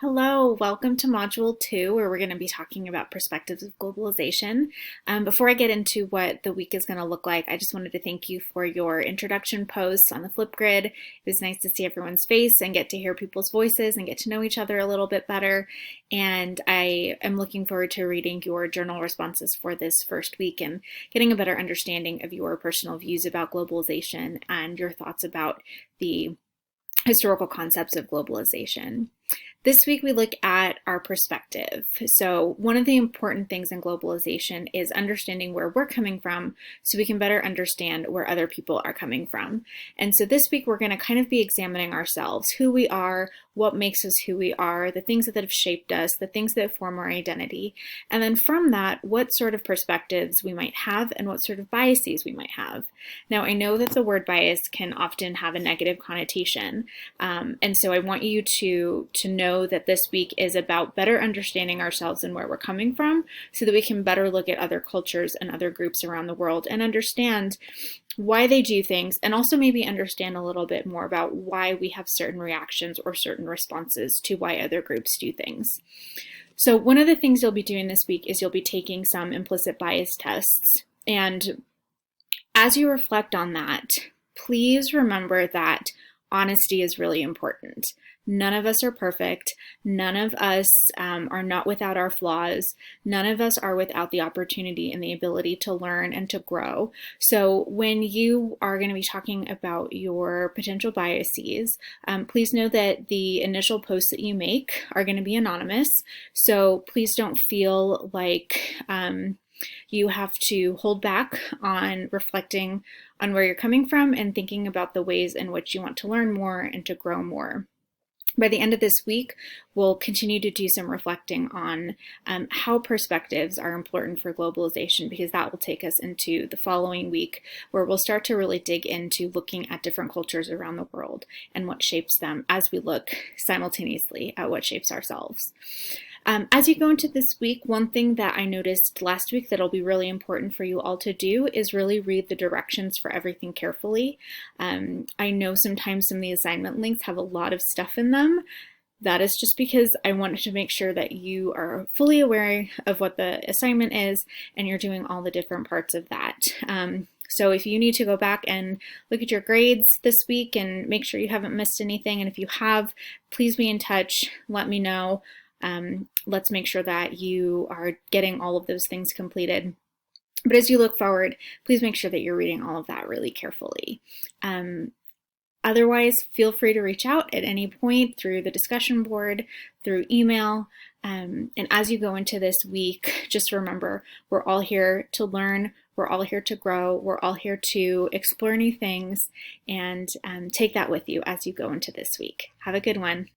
Hello, welcome to Module 2, where we're going to be talking about perspectives of globalization. Before I get into what the week is going to look like, I just wanted to thank you for your introduction posts on the Flipgrid. It was nice to see everyone's face and get to hear people's voices and get to know each other a little bit better. And I am looking forward to reading your journal responses for this first week and getting a better understanding of your personal views about globalization and your thoughts about the historical concepts of globalization. This week we look at our perspective. So one of the important things in globalization is understanding where we're coming from so we can better understand where other people are coming from. And so this week we're going to kind of be examining ourselves, who we are, what makes us who we are, the things that have shaped us, the things that form our identity. And then from that, what sort of perspectives we might have and what sort of biases we might have. Now, I know that the word bias can often have a negative connotation. And so I want you to know that this week is about better understanding ourselves and where we're coming from so that we can better look at other cultures and other groups around the world and understand why they do things, and also maybe understand a little bit more about why we have certain reactions or certain responses to why other groups do things. So one of the things you'll be doing this week is you'll be taking some implicit bias tests. And as you reflect on that, please remember that honesty is really important. None of us are perfect. None of us are not without our flaws. None of us are without the opportunity and the ability to learn and to grow. So when you are going to be talking about your potential biases, please know that the initial posts that you make are going to be anonymous. So please don't feel like you have to hold back on reflecting on where you're coming from and thinking about the ways in which you want to learn more and to grow more. By the end of this week, we'll continue to do some reflecting on how perspectives are important for globalization, because that will take us into the following week where we'll start to really dig into looking at different cultures around the world and what shapes them as we look simultaneously at what shapes ourselves. As you go into this week, one thing that I noticed last week that'll be really important for you all to do is really read the directions for everything carefully. I know sometimes some of the assignment links have a lot of stuff in them. That is just because I wanted to make sure that you are fully aware of what the assignment is and you're doing all the different parts of that. So if you need to go back and look at your grades this week and make sure you haven't missed anything, and if you have, please be in touch, let me know. Let's make sure that you are getting all of those things completed. But as you look forward, please make sure that you're reading all of that really carefully. Otherwise, feel free to reach out at any point through the discussion board, through email. And as you go into this week, just remember, we're all here to learn, we're all here to grow, we're all here to explore new things, and take that with you as you go into this week. Have a good one.